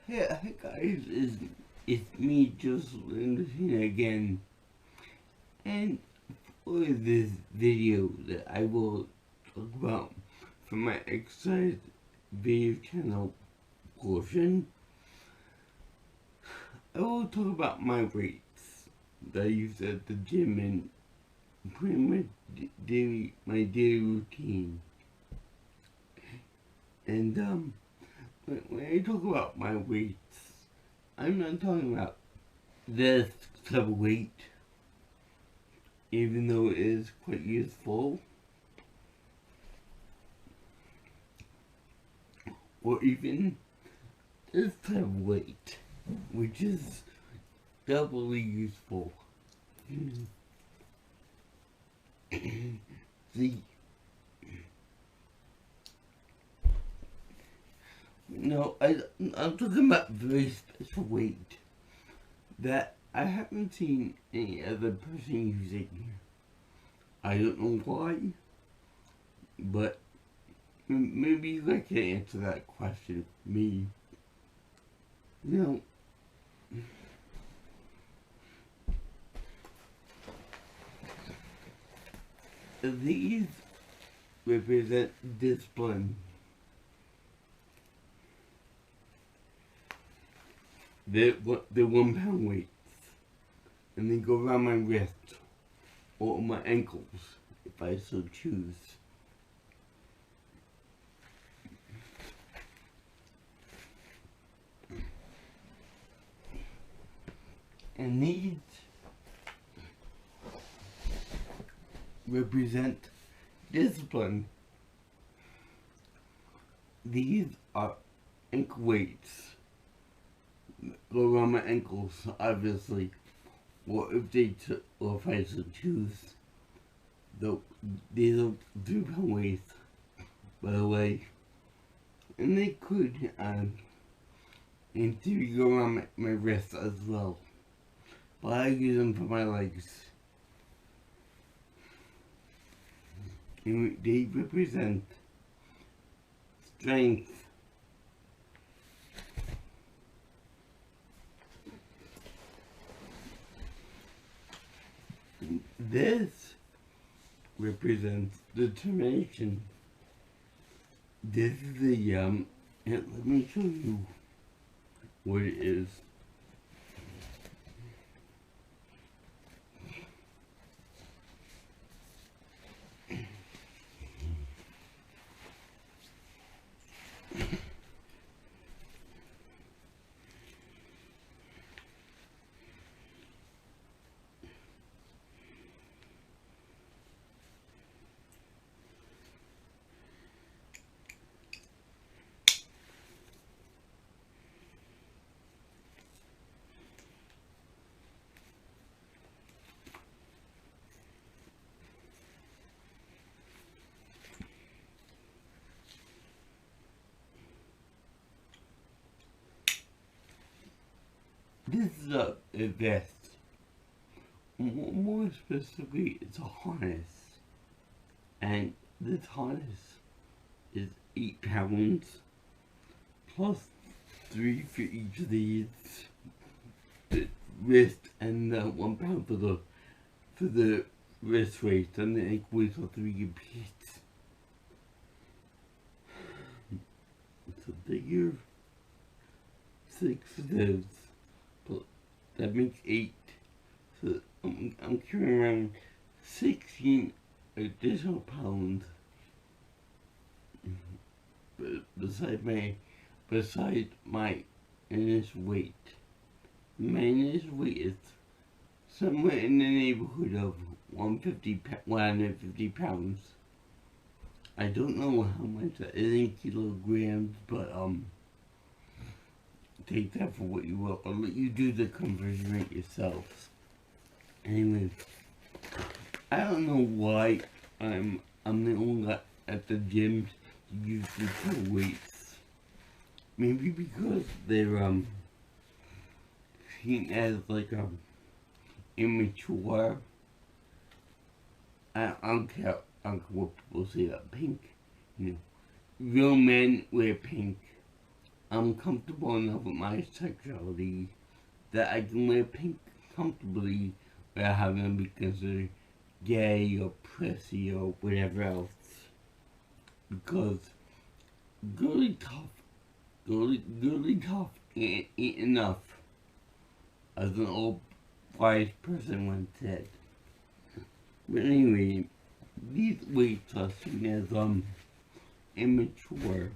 Hey guys, it's me just listening again, and for this video that I will talk about for my exercise video channel portion, I will talk about my weights that I use at the gym and pretty much my daily routine. And when I talk about my weights, I'm not talking about this type of weight, even though it is quite useful, or even this type of weight, which is doubly useful. See, no, I'm talking about very special weight that I haven't seen any other person using. I don't know why, but maybe you guys can answer that question for me. Now, these represent discipline. They're 1 pound weights, and they go around my wrist or my ankles if I so choose. And these represent discipline. These are ankle weights. Go around my ankles, obviously, or if I so choose. These are 3 pound weights, by the way, and they could, in theory, go around my wrists as well, but I use them for my legs. And they represent strength. This represents determination. This is the and let me show you what it is. This is a vest. More specifically, it's a harness. And this harness is 8 pounds plus 3 for each of these. The wrist and 1 pound for the wrist weight, and the ankle weight are 3 apiece. So figure 6 of those. That makes 8. So I'm carrying around 16 additional pounds beside my initial weight. My initial weight is somewhere in the neighborhood of 150 pounds. I don't know how much that is in kilograms, but take that for what you will. I'll let you do the conversion rate yourselves. Anyway, I don't know why I'm the only guy at the gym to use the 2 weights. Maybe because they're seen as like immature. I don't care what people say about pink. You know, real men wear pink. I'm comfortable enough with my sexuality that I can wear pink comfortably without having to be considered gay or prissy or whatever else. Because girly tough ain't enough, as an old wise person once said. But anyway, these weights are seen as immature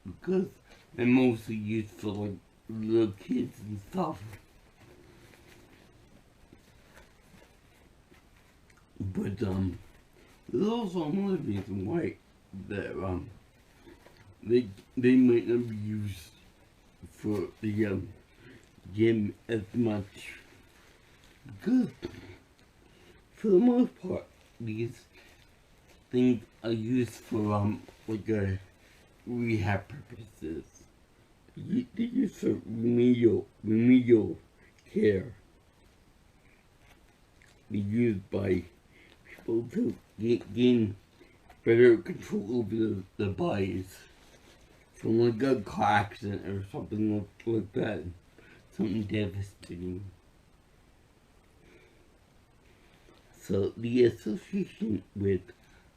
because they're mostly used for like little kids and stuff. But there's also another reason why that they might not be used for the gym as much, because for the most part these things are used for like rehab purposes. They're used for remedial care. They're used by people to gain better control over their bodies from like a car accident or something like that. Something devastating. So the association with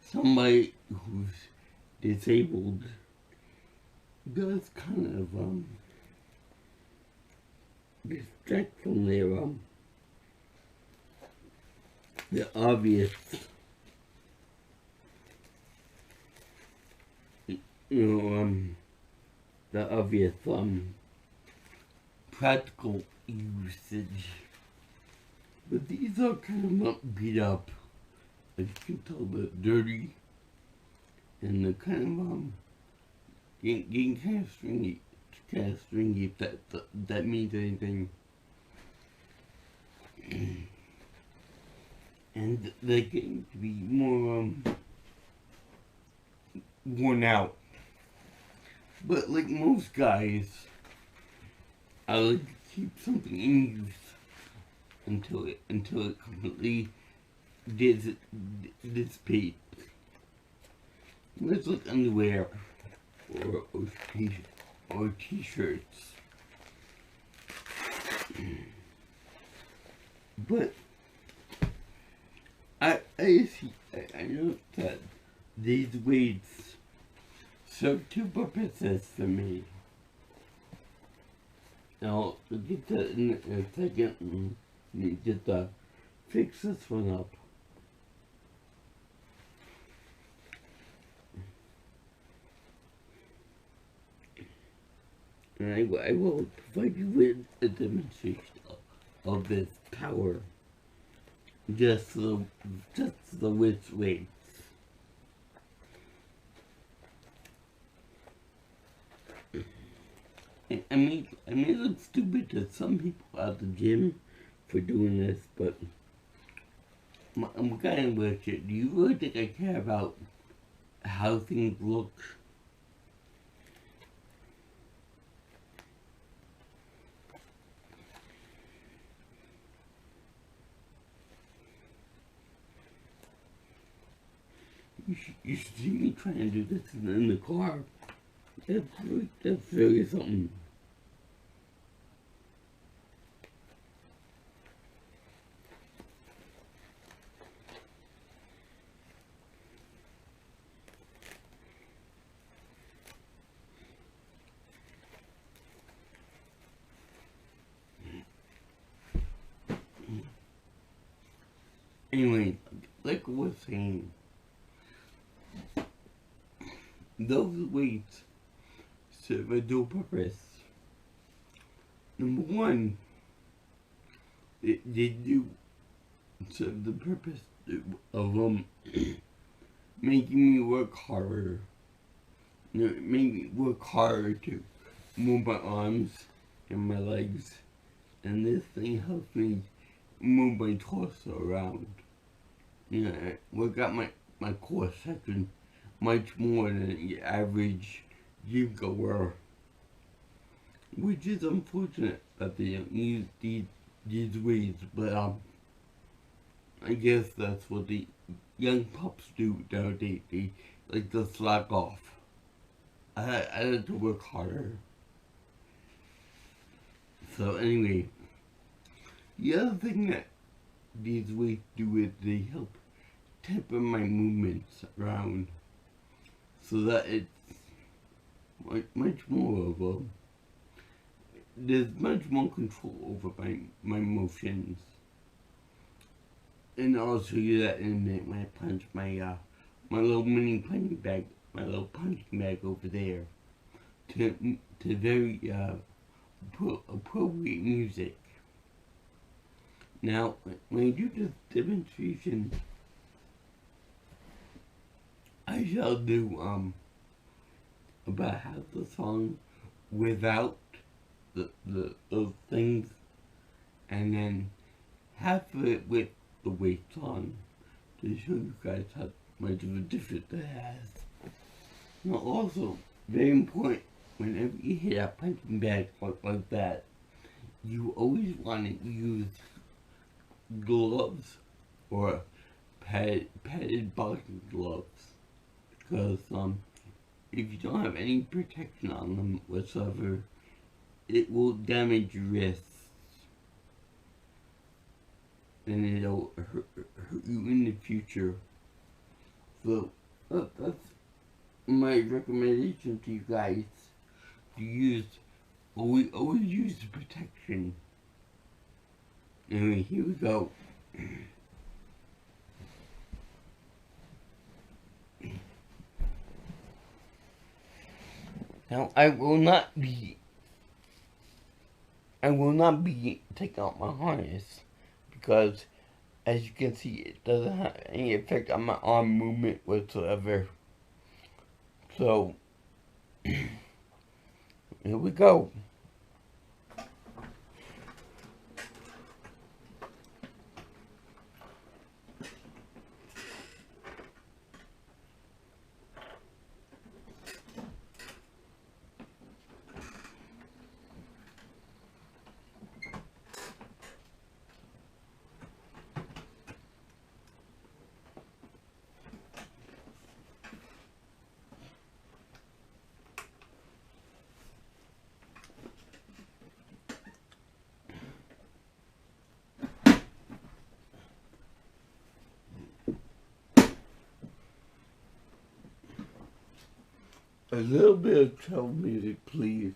somebody who's disabled does kind of distract from the obvious, the obvious practical usage. But these are kind of not beat up. As you can tell, they're dirty and they're kind of getting kind of stringy. If that means anything. And they're getting to be more worn out. But like most guys, I like to keep something in use until it completely dissipates. It's like underwear or t-shirts. But I know that these weights serve two purposes for me. Now, we'll get to that in a second. Let me just fix this one up. And I will provide you with a demonstration of this power. Just the with weights. I may look stupid to some people at the gym for doing this, but I'm kind of with you. Do you really think I care about how things look? You should see me trying to do this in the car. That's really something. Anyway, like I was saying, those weights serve a dual purpose. Number one, they do serve the purpose of making me work harder. Make me work harder to move my arms and my legs, and this thing helps me move my torso around. Work out my core section much more than the average gym goer, which is unfortunate that they don't use these weights, but I guess that's what the young pups do nowadays. They like to slack off. I had to work harder. So anyway, the other thing that these weights do is they help temper my movements around so that it's much more of a, there's much more control over my motions. And I'll show you that in a minute when I punch my little mini punching bag, my little punching bag over there to very appropriate music. Now, when I do this demonstration, I shall do about half the song without those things, and then half of it with the weights on to show you guys how much of a difference it has. Now, also very important, whenever you hit a punching bag like that, you always want to use gloves or padded boxing gloves, because if you don't have any protection on them whatsoever, it will damage your wrists and it'll hurt you in the future. So that's my recommendation to you guys, to use always use the protection. Anyway, here we go. Now I will not be taking out my harness because, as you can see, it doesn't have any effect on my arm movement whatsoever. So here we go. A little bit of travel music, please.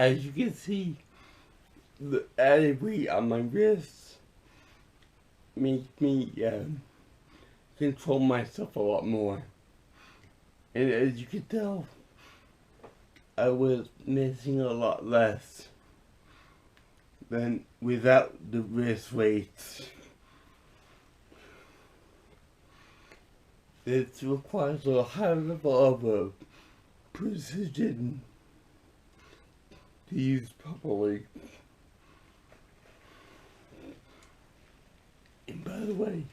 as you can see, the added weight on my wrist makes me control myself a lot more. And as you can tell, I was missing a lot less than without the wrist weights. This requires a high level of precision to use properly. And by the way,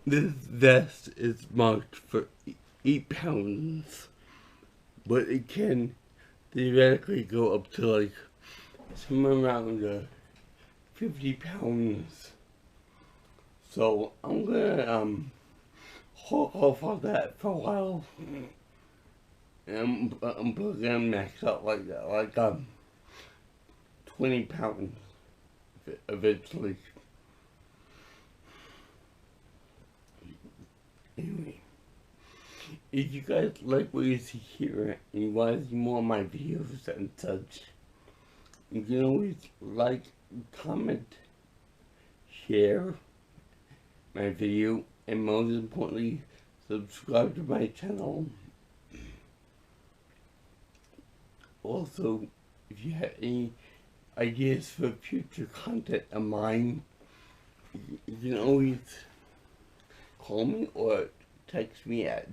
this vest is marked for 8 pounds, but it can theoretically go up to like somewhere around 50 pounds. So I'm gonna hold off on that for a while, and I'm gonna max out like that, like 20 pounds eventually. Anyway, if you guys like what you see here and you want to see more of my videos and such, you can always like, comment, share my video, and most importantly, subscribe to my channel. Also, if you have any ideas for future content of mine, you can always call me or text me at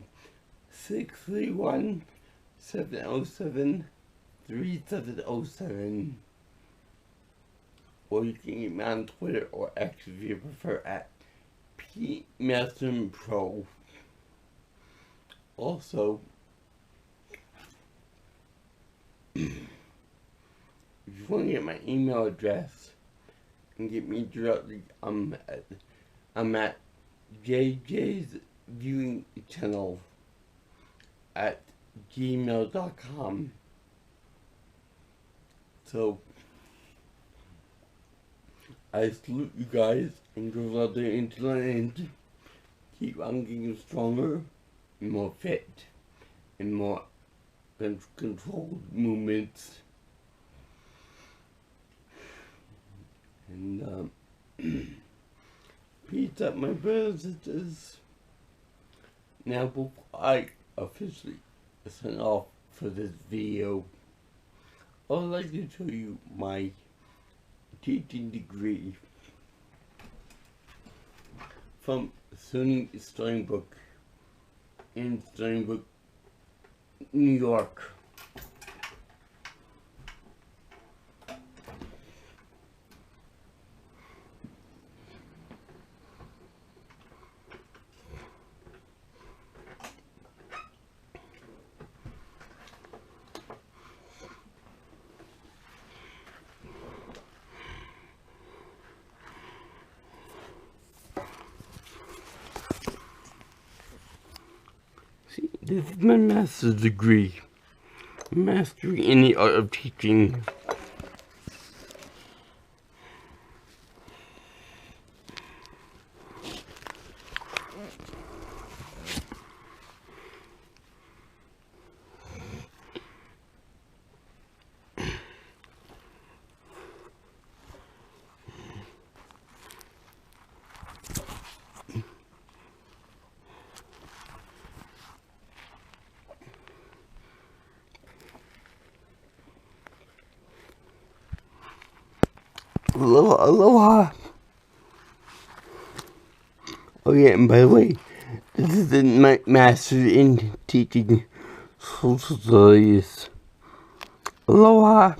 631-707-3707, or you can get me on Twitter or X if you prefer at Maelstrom Pro. Also, if you want to get my email address and get me directly, I'm at JJ's viewing channel at gmail.com. So I salute you guys and go out there into the end. Keep on getting stronger and more fit and more controlled movements. And peace out, my brothers and sisters. Now, before I officially sign off for this video, I would like to show you my teaching degree from SUNY Stony Brook in Stony Brook, New York. This is my master's degree, mastering in the art of teaching. Aloha. Oh yeah, and by the way, this is my master's in teaching social studies. Aloha.